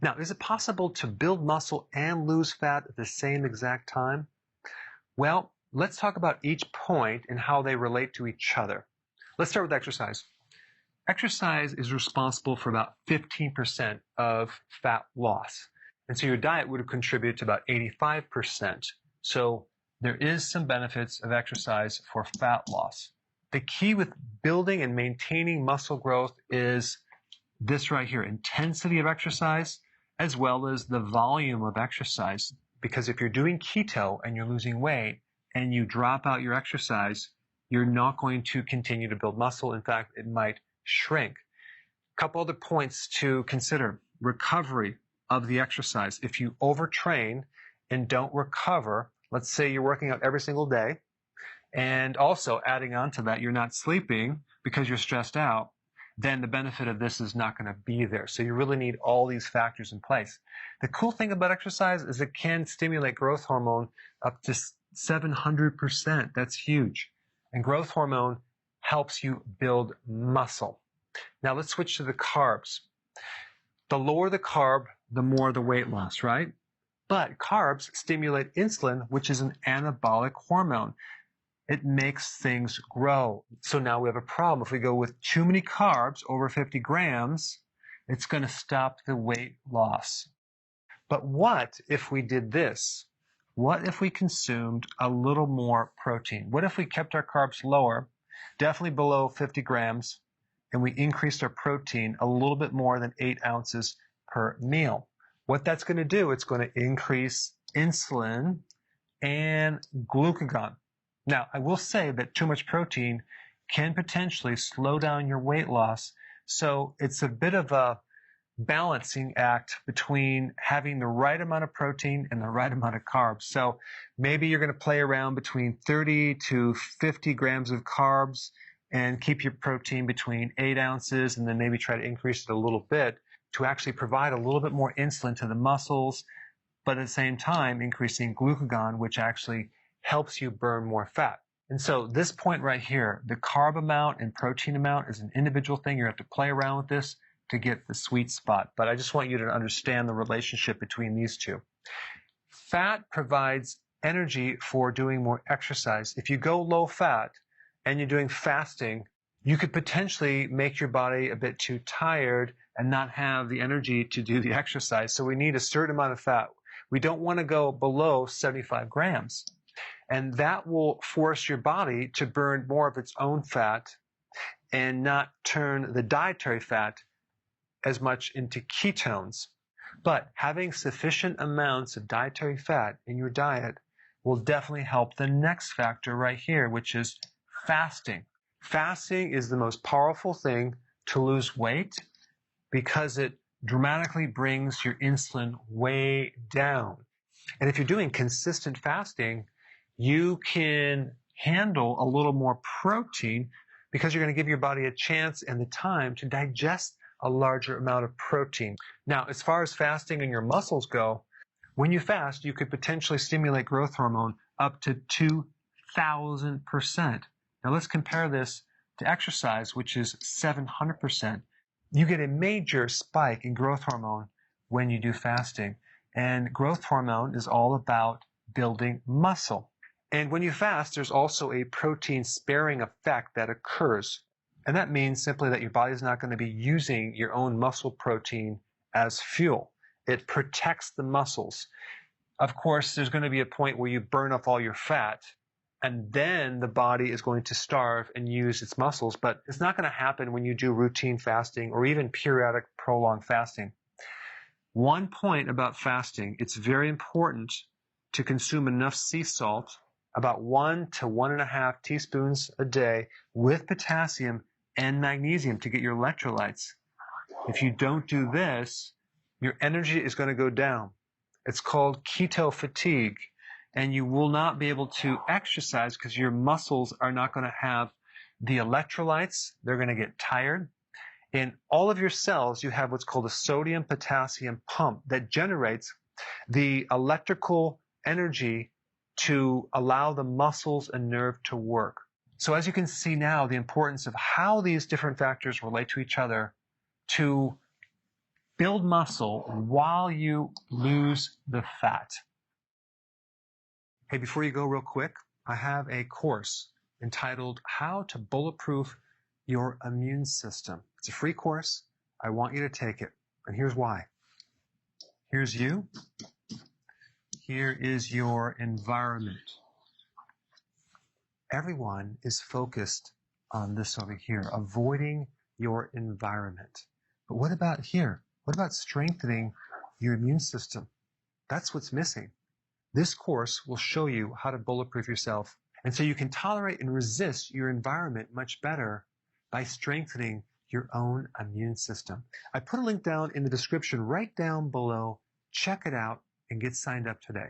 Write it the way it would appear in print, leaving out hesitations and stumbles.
Now, is it possible to build muscle and lose fat at the same exact time? Well, let's talk about each point and how they relate to each other. Let's start with exercise. Exercise is responsible for about 15% of fat loss. And so your diet would contribute to about 85%. So there is some benefits of exercise for fat loss. The key with building and maintaining muscle growth is this right here, intensity of exercise, as well as the volume of exercise. Because if you're doing keto and you're losing weight and you drop out your exercise, you're not going to continue to build muscle. In fact, it might shrink. A couple other points to consider. Recovery of the exercise. If you overtrain and don't recover, let's say you're working out every single day, and also adding on to that, you're not sleeping because you're stressed out, then the benefit of this is not going to be there. So you really need all these factors in place. The cool thing about exercise is it can stimulate growth hormone up to 700%. That's huge. And growth hormone helps you build muscle. Now let's switch to the carbs. The lower the carb, the more the weight loss, right? But carbs stimulate insulin, which is an anabolic hormone. It makes things grow. So now we have a problem. If we go with too many carbs, over 50 grams, it's going to stop the weight loss. But what if we did this? What if we consumed a little more protein? What if we kept our carbs lower, definitely below 50 grams, and we increased our protein a little bit more than 8 ounces per meal? What that's going to do, it's going to increase insulin and glucagon. Now, I will say that too much protein can potentially slow down your weight loss. So it's a bit of a balancing act between having the right amount of protein and the right amount of carbs. So maybe you're going to play around between 30 to 50 grams of carbs and keep your protein between 8 ounces, and then maybe try to increase it a little bit to actually provide a little bit more insulin to the muscles, but at the same time increasing glucagon, which actually helps you burn more fat. And so this point right here, the carb amount and protein amount is an individual thing. You have to play around with this to get the sweet spot. But I just want you to understand the relationship between these two. Fat provides energy for doing more exercise. If you go low fat and you're doing fasting, you could potentially make your body a bit too tired and not have the energy to do the exercise. So we need a certain amount of fat. We don't want to go below 75 grams. And that will force your body to burn more of its own fat and not turn the dietary fat as much into ketones. But having sufficient amounts of dietary fat in your diet will definitely help the next factor right here, which is fasting. Fasting is the most powerful thing to lose weight because it dramatically brings your insulin way down. And if you're doing consistent fasting, you can handle a little more protein because you're going to give your body a chance and the time to digest a larger amount of protein. Now, as far as fasting and your muscles go, when you fast, you could potentially stimulate growth hormone up to 2,000%. Now, let's compare this to exercise, which is 700%. You get a major spike in growth hormone when you do fasting. And growth hormone is all about building muscle. And when you fast, there's also a protein sparing effect that occurs. And that means simply that your body's not going to be using your own muscle protein as fuel. It protects the muscles. Of course, there's going to be a point where you burn off all your fat, and then the body is going to starve and use its muscles. But it's not going to happen when you do routine fasting or even periodic prolonged fasting. One point about fasting, it's very important to consume enough sea salt, about 1 to 1.5 teaspoons a day, with potassium and magnesium to get your electrolytes. If you don't do this, your energy is going to go down. It's called keto fatigue, and you will not be able to exercise because your muscles are not going to have the electrolytes. They're going to get tired. In all of your cells, you have what's called a sodium-potassium pump that generates the electrical energy to allow the muscles and nerve to work. So as you can see now, the importance of how these different factors relate to each other to build muscle while you lose the fat. Hey, before you go real quick, I have a course entitled How to Bulletproof Your Immune System. It's a free course. I want you to take it. And here's why. Here's you. Here is your environment. Everyone is focused on this over here, avoiding your environment. But what about here? What about strengthening your immune system? That's what's missing. This course will show you how to bulletproof yourself, and so you can tolerate and resist your environment much better by strengthening your own immune system. I put a link down in the description right down below. Check it out and get signed up today.